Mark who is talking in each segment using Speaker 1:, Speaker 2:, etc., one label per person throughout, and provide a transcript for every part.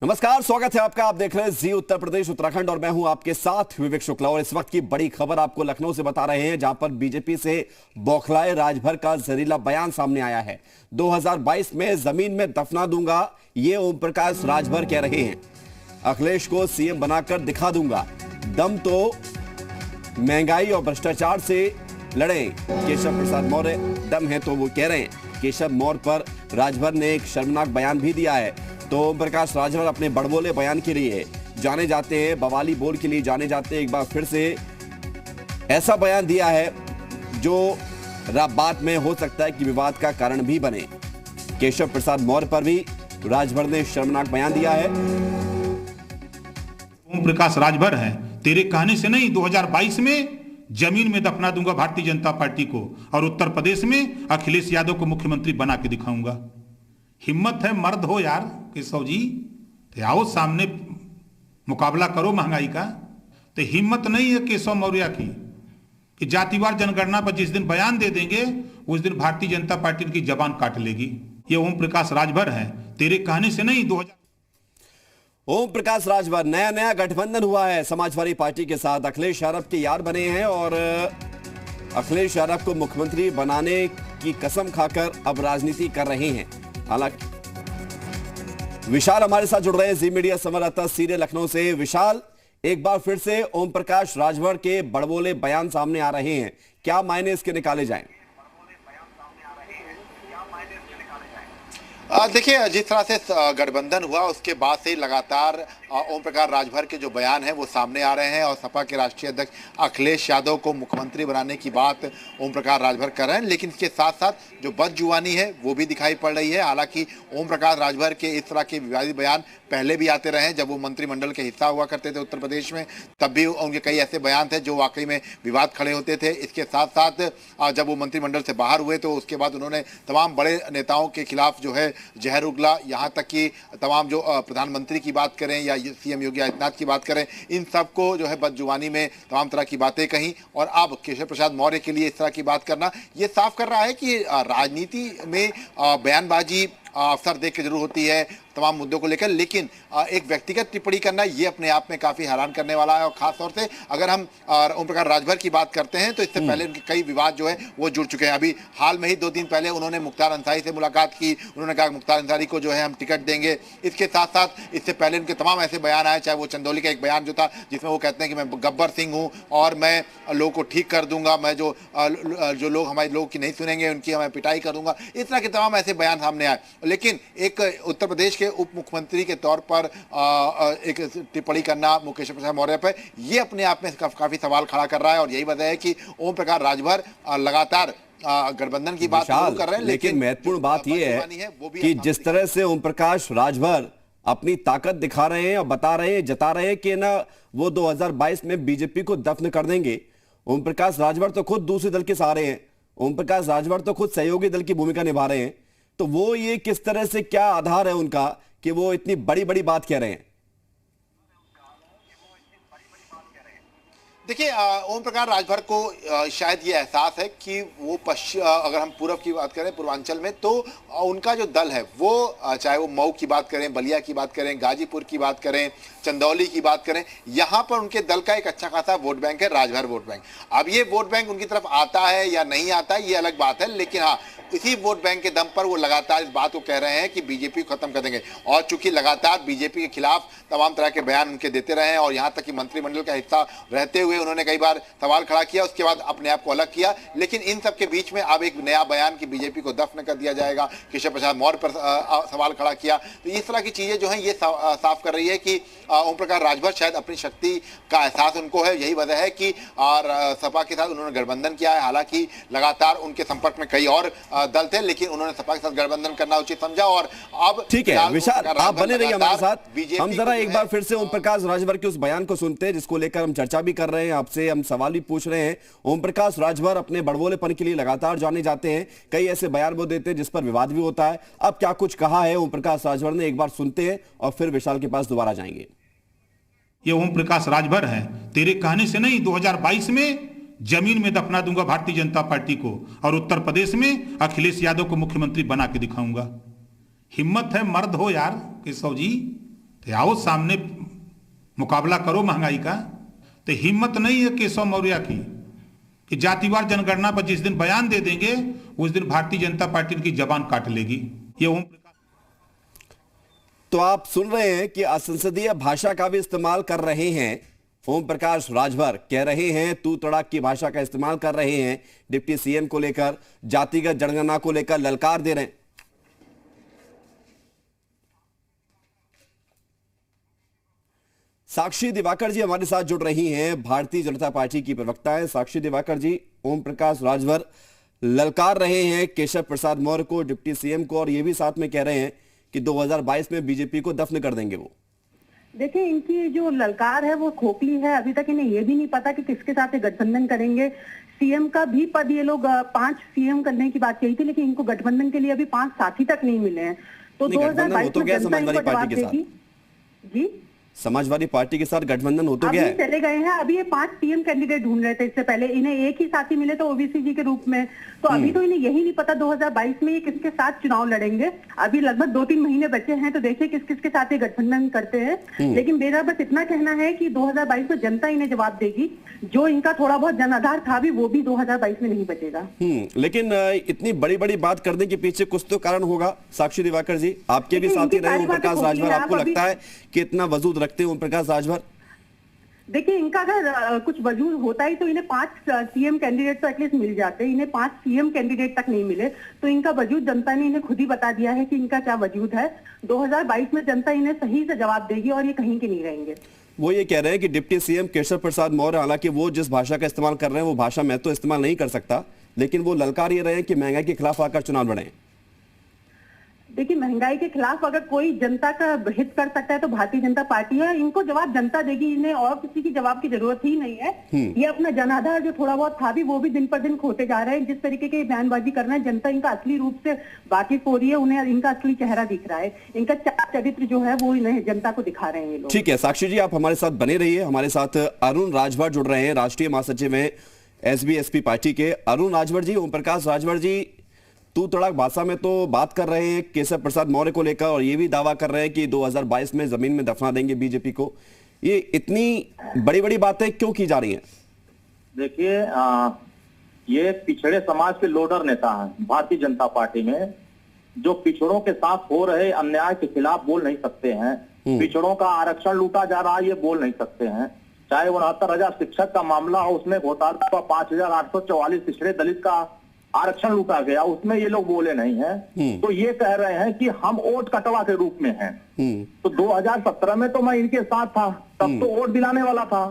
Speaker 1: नमस्कार, स्वागत है आपका। आप देख रहे हैं जी उत्तर प्रदेश उत्तराखंड और मैं हूं आपके साथ विवेक शुक्ला। और इस वक्त की बड़ी खबर आपको लखनऊ से बता रहे हैं, जहां पर बीजेपी से बौखलाए राजभर का जहरीला बयान सामने आया है। 2022 में जमीन में दफना दूंगा, ये ओम प्रकाश राजभर कह रहे हैं। अखिलेश को सीएम बनाकर दिखा दूंगा, दम तो महंगाई और भ्रष्टाचार से लड़े। केशव प्रसाद मौर्य दम है तो वो कह रहे हैं। केशव मौर्य पर राजभर ने एक शर्मनाक बयान भी दिया है। तो ओम प्रकाश राजभर अपने बड़बोले बयान के लिए जाने जाते हैं, बवाली बोल के लिए जाने जाते हैं। एक बार फिर से ऐसा बयान दिया है जो बाद में हो सकता है कि विवाद का कारण भी बने। केशव प्रसाद मौर्य पर भी राजभर ने शर्मनाक बयान दिया है।
Speaker 2: ओम प्रकाश राजभर है, तेरे कहने से नहीं 2022 में जमीन में दफना दूंगा भारतीय जनता पार्टी को और उत्तर प्रदेश में अखिलेश यादव को मुख्यमंत्री बना के दिखाऊंगा। हिम्मत है, मर्द हो यार केशव जी, तो आओ सामने मुकाबला करो महंगाई का। तो हिम्मत नहीं है केशव मौर्य की कि जातिवार जनगणना पर जिस दिन बयान दे देंगे उस दिन भारतीय जनता पार्टी की जबान काट लेगी। ये ओम प्रकाश राजभर है, तेरे कहने से नहीं।
Speaker 1: ओम प्रकाश राजभर, नया गठबंधन हुआ है समाजवादी पार्टी के साथ। अखिलेश यादव के यार बने हैं और अखिलेश यादव को मुख्यमंत्री बनाने की कसम खाकर अब राजनीति कर रहे हैं। हालांकि विशाल हमारे साथ जुड़ रहे हैं, जी मीडिया संवाददाता सीरियल लखनऊ से। विशाल, एक बार फिर से ओम प्रकाश राजभर के बड़बोले बयान सामने आ रहे हैं, क्या मायने इसके निकाले जाएं?
Speaker 3: देखिए, जिस तरह से गठबंधन हुआ उसके बाद से लगातार ओम प्रकाश राजभर के जो बयान है वो सामने आ रहे हैं और सपा के राष्ट्रीय अध्यक्ष अखिलेश यादव को मुख्यमंत्री बनाने की बात ओम प्रकाश राजभर कर रहे हैं। लेकिन इसके साथ साथ जो बदजुबानी है वो भी दिखाई पड़ रही है। हालांकि ओम प्रकाश राजभर के इस तरह के विवादित बयान पहले भी आते रहे। जब वो मंत्रिमंडल के हिस्सा हुआ करते थे उत्तर प्रदेश में, तब भी उनके कई ऐसे बयान थे जो वाकई में विवाद खड़े होते थे। इसके साथ साथ जब वो मंत्रिमंडल से बाहर हुए तो उसके बाद उन्होंने तमाम बड़े नेताओं के खिलाफ जो है जहर उगला। यहाँ तक कि तमाम जो प्रधानमंत्री की बात करें या सीएम योगी आदित्यनाथ की बात करें, इन सबको जो है बदजुबानी में तमाम तरह की बातें कही। और अब केशव प्रसाद मौर्य के लिए इस तरह की बात करना ये साफ कर रहा है कि राजनीति में बयानबाजी अवसर देख के जरूर होती है तमाम मुद्दों को लेकर, लेकिन एक व्यक्तिगत टिप्पणी करना ये अपने आप में काफी हैरान करने वाला है। और खास तौर से अगर हम ओम प्रकाश राजभर की बात करते हैं तो इससे पहले उनके कई विवाद जो है वो जुड़ चुके हैं। अभी हाल में ही 2 दिन पहले उन्होंने मुख्तार अंसारी से मुलाकात की। उन्होंने कहा मुख्तार अंसारी को जो है हम टिकट देंगे। इसके साथ साथ इससे पहले उनके तमाम ऐसे बयान आए, चाहे वो चंदौली का एक बयान जो था जिसमें वो कहते हैं कि मैं गब्बर सिंह हूँ और मैं लोगों को ठीक कर दूंगा, मैं जो लोग हमारे लोग की नहीं सुनेंगे उनकी मैं पिटाई कर दूंगा। इस तरह के तमाम ऐसे बयान सामने आए। लेकिन एक उत्तर प्रदेश के उप मुख्यमंत्री के तौर पर एक टिप्पणी करना केशव प्रसाद मौर्य पर, यह अपने आप में काफी सवाल खड़ा कर रहा है। और यही वजह है कि ओम प्रकाश राजभर लगातार गठबंधन की बात कर रहे हैं।
Speaker 1: लेकिन महत्वपूर्ण बात यह है कि जिस तरह से ओम प्रकाश राजभर अपनी ताकत दिखा रहे हैं और बता रहे हैं, जता रहे हैं कि ना वो 2022 में बीजेपी को दफन कर देंगे। ओम प्रकाश राजभर तो खुद दूसरे दल के सहारे हैं। ओम प्रकाश राजभर तो खुद सहयोगी दल की भूमिका निभा रहे हैं। तो वो ये किस तरह से, क्या आधार है उनका कि वो इतनी बड़ी बड़ी बात कह रहे हैं?
Speaker 3: देखिए, ओम प्रकाश राजभर को शायद ये एहसास है कि वो अगर हम पूर्व की बात करें, पूर्वांचल में, तो उनका जो दल है वो चाहे वो मऊ की बात करें, बलिया की बात करें, गाजीपुर की बात करें, चंदौली की बात करें, यहाँ पर उनके दल का एक अच्छा खासा वोट बैंक है, राजभर वोट बैंक। अब ये वोट बैंक उनकी तरफ आता है या नहीं आता है ये अलग बात है, लेकिन हाँ, इसी वोट बैंक के दम पर वो लगातार इस बात को कह रहे हैं कि बीजेपी को खत्म कर देंगे। और चूंकि लगातार बीजेपी के खिलाफ तमाम तरह के बयान उनके देते रहे हैं और यहाँ तक कि मंत्रिमंडल का हिस्सा रहते हुए उन्होंने कई बार सवाल खड़ा किया, उसके बाद अपने आप को अलग किया। लेकिन इन सब के बीच में अब एक नया बयान कि बीजेपी को दफन कर दिया जाएगा, केशव प्रसाद मौर्य पर सवाल खड़ा किया। तो इस तरह की चीजें जो हैं ये साफ कर रही है कि ओम प्रकाश राजभर शायद अपनी शक्ति का एहसास उनको है। यही वजह है कि सपा के साथ उन्होंने गठबंधन किया है। हालांकि लगातार उनके संपर्क में कई और दल थे, लेकिन उन्होंने सपा के साथ गठबंधन करना उचित समझा। और अब
Speaker 1: ठीक है विशाल, आप बने रहिए हमारे साथ। हम जरा एक बार फिर से ओम प्रकाश राजभर के उस बयान को सुनते हैं जिसको लेकर हम चर्चा भी कर रहे हैं, आपसे हम सवाल भी पूछ रहे हैं। ओम प्रकाश राजभर अपने बड़बोलेपन के लिए लगातार जाने जाते हैं, कई ऐसे बयान वो देते हैं जिस पर विवाद भी होता है। अब क्या कुछ कहा है ओम प्रकाश राजभर ने, एक बार सुनते हैं और फिर विशाल के पास दोबारा जाएंगे।
Speaker 2: ये ओम प्रकाश राजभर है, तेरे कहने से नहीं 2022 में जमीन में दफना दूंगा भारतीय जनता पार्टी को और उत्तर प्रदेश में अखिलेश यादव को मुख्यमंत्री बना के दिखाऊंगा। हिम्मत है, मर्द हो यार केशव जी, तो आओ सामने मुकाबला करो महंगाई का। तो हिम्मत नहीं है केशव मौर्य की कि जातिवार जनगणना पर जिस दिन बयान दे देंगे उस दिन भारतीय जनता पार्टी की जबान काट लेगी। ये ओम प्रकाश।
Speaker 1: तो आप सुन रहे हैं कि असंसदीय भाषा का भी इस्तेमाल कर रहे हैं। ओम प्रकाश राजभर कह रहे हैं, तू तड़ाक की भाषा का इस्तेमाल कर रहे हैं, डिप्टी सीएम को लेकर, जातिगत जनगणना को लेकर ललकार दे रहे हैं। साक्षी दिवाकर जी हमारे साथ जुड़ रही हैं, भारतीय जनता पार्टी की प्रवक्ता है। साक्षी दिवाकर जी, ओम प्रकाश राजभर ललकार रहे हैं केशव प्रसाद मौर्य को, डिप्टी सीएम को, और ये भी साथ में कह रहे हैं कि 2022 में बीजेपी को दफन कर देंगे वो।
Speaker 4: देखिए, इनकी जो ललकार है वो खोखली है। अभी तक इन्हें ये भी नहीं पता कि किसके साथ ये गठबंधन करेंगे। सीएम का भी पद ये लोग 5 सीएम करने की बात कही थी, लेकिन इनको गठबंधन के लिए अभी 5 साथी तक नहीं मिले हैं। तो 2022 में जनता इनको जवाब देगी। जी,
Speaker 1: समाजवादी पार्टी के साथ गठबंधन हो तो
Speaker 4: अभी
Speaker 1: गया है।
Speaker 4: चले गए हैं। अभी ये 5 सीएम कैंडिडेट ढूंढ रहे थे। इससे पहले इन्हें एक ही साथी मिले तो ओबीसी जी के रूप में। तो अभी तो इन्हें यही नहीं पता 2022 में ये किसके साथ चुनाव लड़ेंगे। अभी लगभग 2-3 महीने बचे हैं, तो देखिए किस किस के साथ ये गठबंधन करते हैं। लेकिन मेरा बस इतना कहना है कि 2022 में जनता इन्हें जवाब देगी। जो इनका थोड़ा बहुत जन आधार था भी, वो भी 2022 में नहीं बचेगा।
Speaker 1: लेकिन इतनी बड़ी बड़ी बात करने के पीछे कुछ तो कारण होगा। साक्षी दिवाकर जी, आपके भी साथी रहे ओम प्रकाश राजभर, आपको लगता है कि इतना वजूद रखते हैं ओम प्रकाश राजभर?
Speaker 4: देखिए, इनका अगर कुछ वजूद होता ही तो इन्हें 5 सीएम कैंडिडेट तो एटलीस्ट मिल जाते। इन्हें 5 सीएम कैंडिडेट तक नहीं मिले, तो इनका वजूद जनता ने इन्हें खुद ही बता दिया है कि इनका क्या वजूद है। 2022 में जनता इन्हें सही से जवाब देगी और ये कहीं के नहीं रहेंगे।
Speaker 1: वो ये कह रहे हैं कि डिप्टी सीएम केशव प्रसाद मौर्य, हालांकि वो जिस भाषा का इस्तेमाल कर रहे हैं वो भाषा मैं तो इस्तेमाल नहीं कर सकता, लेकिन वो ललकार ये रहे हैं कि महंगाई के खिलाफ आकर चुनाव लड़ें।
Speaker 4: देखिए, महंगाई के खिलाफ अगर कोई जनता का हित कर सकता है तो भारतीय जनता पार्टी है। इनको जवाब जनता देगी, इन्हें और किसी की जवाब की जरूरत ही नहीं है। ये अपना जनाधार जो थोड़ा बहुत था भी, वो भी दिन पर दिन खोते जा रहे हैं। जिस तरीके की बयानबाजी कर रहे हैं, जनता इनका असली रूप से वाकिफ हो रही है। उन्हें इनका असली चेहरा दिख रहा है। इनका चरित्र जो है वो इन्हें जनता को दिखा रहे हैं ये लोग।
Speaker 1: ठीक है साक्षी जी, आप हमारे साथ बने रहिए। हमारे साथ अरुण राजभर जुड़ रहे हैं, राष्ट्रीय महासचिव हैं एसबी-एसपी पार्टी के। अरुण राजभर जी, ओम प्रकाश राजभर जी तू तड़ाक भाषा में तो बात कर रहे हैं केशव प्रसाद मौर्य को लेकर, और ये भी दावा कर रहे हैं कि 2022 में जमीन में दफना देंगे बीजेपी को। ये इतनी बड़ी बड़ी बातें क्यों की जा रही हैं?
Speaker 5: देखिए, ये पिछड़े समाज के लोडर नेता हैं भारतीय जनता पार्टी में, जो पिछड़ों के साथ हो रहे अन्याय के खिलाफ बोल नहीं सकते हैं। पिछड़ों का आरक्षण लूटा जा रहा है, ये बोल नहीं सकते हैं। चाहे 69,000 शिक्षक का मामला हो, उसमें घोटाला का 5,844 पिछड़े दलित का आरक्षण लूटा गया, उसमें ये लोग बोले नहीं हैं। तो ये कह रहे हैं कि हम वोट कटवा के रूप में हैं। तो 2017 में तो मैं इनके साथ था, तब तो वोट दिलाने वाला था।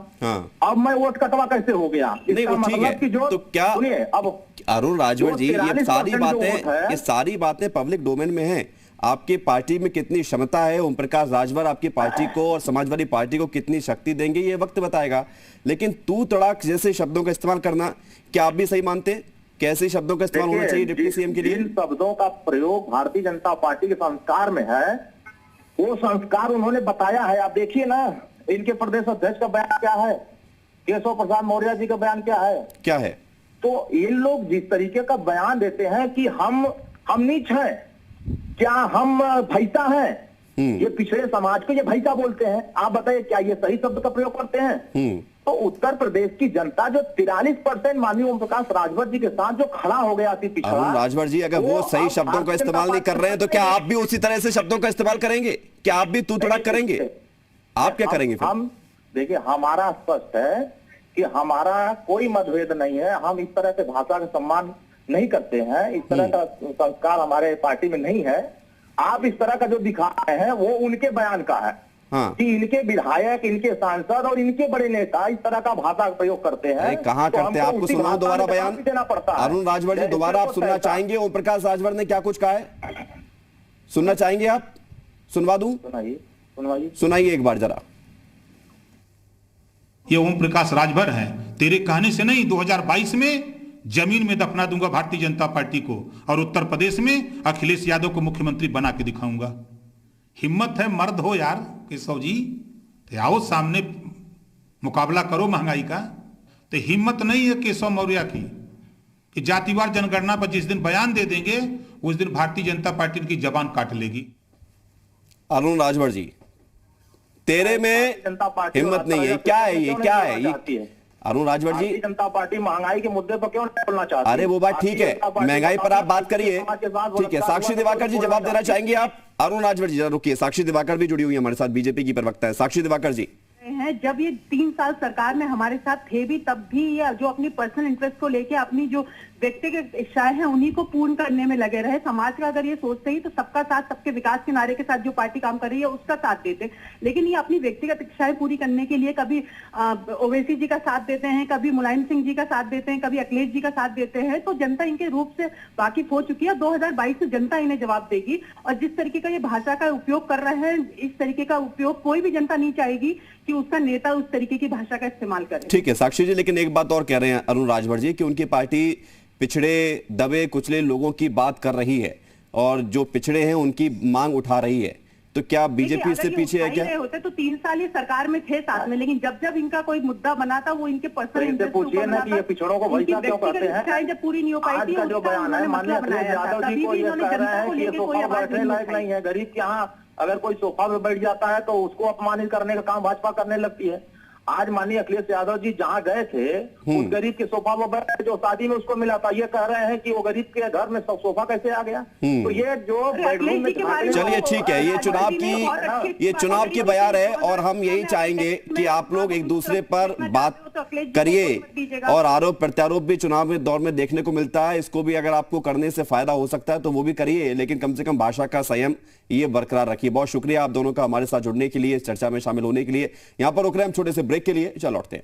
Speaker 5: अब मैं वोट कटवा कैसे हो गया?
Speaker 1: नहीं, वो ठीक है।
Speaker 5: कि जो
Speaker 1: तो क्या
Speaker 5: सुनिए, अब
Speaker 1: अरुण राजभर जी, ये सारी बातें पब्लिक डोमेन में हैं। आपकी पार्टी में कितनी क्षमता है, ओम प्रकाश राजभर आपकी पार्टी को और समाजवादी पार्टी को कितनी शक्ति देंगे, ये वक्त बताएगा। लेकिन तू तड़ाक जैसे शब्दों का इस्तेमाल करना, क्या आप भी सही मानते हैं? कैसे शब्दों का इस्तेमाल होना चाहिए डिप्टी सीएम के लिए?
Speaker 5: जिन शब्दों का प्रयोग भारतीय जनता पार्टी के संस्कार में है, वो संस्कार उन्होंने बताया है। आप देखिए ना, इनके प्रदेश अध्यक्ष का बयान क्या है, केशव प्रसाद मौर्य जी का बयान क्या है? तो ये लोग जिस तरीके का बयान देते हैं कि हम नीच हैं, क्या हम भैसा हैं, ये पिछड़े समाज को ये भैसा बोलते हैं। आप बताइए, क्या ये सही शब्द का प्रयोग करते हैं? तो उत्तर प्रदेश की जनता जो 43% माननीय ओम प्रकाश राजभर जी के साथ जो खड़ा हो गया थी पिछड़ा,
Speaker 1: अरुण राजभर जी, अगर वो सही शब्दों का इस्तेमाल नहीं कर रहे हैं तो क्या आप भी उसी तरह से शब्दों का इस्तेमाल करेंगे? क्या आप भी तू तड़ाक करेंगे? आप क्या करेंगे फिर?
Speaker 5: हम देखिए, हमारा स्पष्ट है कि हमारा कोई मतभेद नहीं है। हम इस तरह से भाषा का सम्मान नहीं करते हैं, इस तरह का संस्कार हमारे पार्टी में नहीं है। आप इस तरह का जो दिखा रहे हैं वो उनके बयान का है। कि इनके विधायक, इनके सांसद और इनके बड़े नेता इस तरह का भाषा का प्रयोग करते हैं।
Speaker 1: कहां करते हैं? आपको सुना दोबारा बयान
Speaker 5: देना पड़ता है।
Speaker 1: अरुण राजभर जी, दोबारा आप सुनना चाहेंगे ओम प्रकाश राजभर ने क्या कुछ कहा है? सुनना चाहेंगे आप? सुनवा दूं? सुनाइए एक बार जरा।
Speaker 2: ये ओम प्रकाश राजभर है, तेरे कहने से नहीं 2022 में जमीन में दफना दूंगा भारतीय जनता पार्टी को, और उत्तर प्रदेश में अखिलेश यादव को मुख्यमंत्री बना के दिखाऊंगा। हिम्मत है, मर्द हो यार केशव जी, तो आओ सामने मुकाबला करो महंगाई का। तो हिम्मत नहीं है केशव मौर्य की कि जातिवार जनगणना पर जिस दिन बयान दे देंगे उस दिन भारतीय जनता पार्टी की जबान काट लेगी।
Speaker 1: अरुण राजभर जी, तेरे में
Speaker 5: भारतीय जनता पार्टी
Speaker 1: हिम्मत नहीं है, क्या है ये, क्या है ये? अरुण राजभर जी,
Speaker 5: भारतीय जनता पार्टी महंगाई के मुद्दे पर क्यों नहीं बोलना चाहती?
Speaker 1: अरे वो बात ठीक है, महंगाई पर आप बात करिए, ठीक है। साक्षी दिवाकर जी जवाब देना चाहेंगे आप? अरुण राजभर जी जरा रुकिए, साक्षी दिवाकर भी जुड़ी हुई है हमारे साथ, बीजेपी की प्रवक्ता है। साक्षी दिवाकर जी,
Speaker 4: हैं जब ये 3 साल सरकार में हमारे साथ थे भी, तब भी ये जो अपनी पर्सनल इंटरेस्ट को लेके अपनी जो व्यक्तिगत इच्छाएं हैं उन्हीं को पूर्ण करने में लगे रहे। समाज का अगर ये सोचते ही तो सबका साथ, सबके विकास के नारे के साथ जो पार्टी काम कर रही है उसका साथ देते, लेकिन ये अपनी व्यक्तिगत इच्छाएं पूरी करने के लिए कभी ओवैसी जी का साथ देते हैं, कभी मुलायम सिंह जी का साथ देते हैं, कभी अखिलेश जी का साथ देते हैं। तो जनता इनके रूप से वाकिफ हो चुकी है। 2022 में जनता इन्हें जवाब देगी। और जिस तरीके का ये भाषा का उपयोग कर रहे हैं, इस तरीके का उपयोग कोई भी जनता नहीं चाहेगी कि उसका नेता उस तरीके की भाषा का इस्तेमाल करे।
Speaker 1: ठीक है साक्षी जी, लेकिन एक बात और कह रहे हैं अरुण राजभर जी कि उनकी पार्टी पिछड़े दबे कुचले लोगों की बात कर रही है और जो पिछड़े हैं उनकी मांग उठा रही है, तो क्या बीजेपी इससे पीछे है क्या?
Speaker 4: होते तो 3 साल ये सरकार में थे साथ में, लेकिन जब जब इनका कोई मुद्दा बना था वो इनके पर्सनल इंटरेस्ट
Speaker 5: पूछिए ना कि ये पिछड़ों को वैसा क्यों करते हैं?
Speaker 4: जब पूरी नहीं हो पाई थी,
Speaker 5: आज का जो बयान है माननीय अखिलेश यादव जी को ये कह रहे हैं कि ये सोफा बैठने लायक नहीं है। गरीब के यहाँ अगर कोई सोफा पे बैठ जाता है तो उसको अपमानित करने का काम भाजपा करने लगती है। आज माननीय अखिलेश यादव जी जहां गए थे उस गरीब के सोफा पर बैठे जो शादी में उसको मिला था, ये कह रहे हैं कि वो गरीब के घर में सोफा कैसे आ गया? तो ये जो बेडरूम में
Speaker 1: चलिए ठीक है, ये चुनाव की बयार है और हम यही चाहेंगे कि आप लोग एक दूसरे पर बात करिए और आरोप प्रत्यारोप भी चुनाव में दौर में देखने को मिलता है। इसको भी अगर आपको करने से फायदा हो सकता है तो वो भी करिए, लेकिन कम से कम भाषा का संयम ये बरकरार रखिए। बहुत शुक्रिया आप दोनों का हमारे साथ जुड़ने के लिए, चर्चा में शामिल होने के लिए। यहां पर रुक रहे हैं हम छोटे से ब्रेक के लिए, चल लौटते हैं।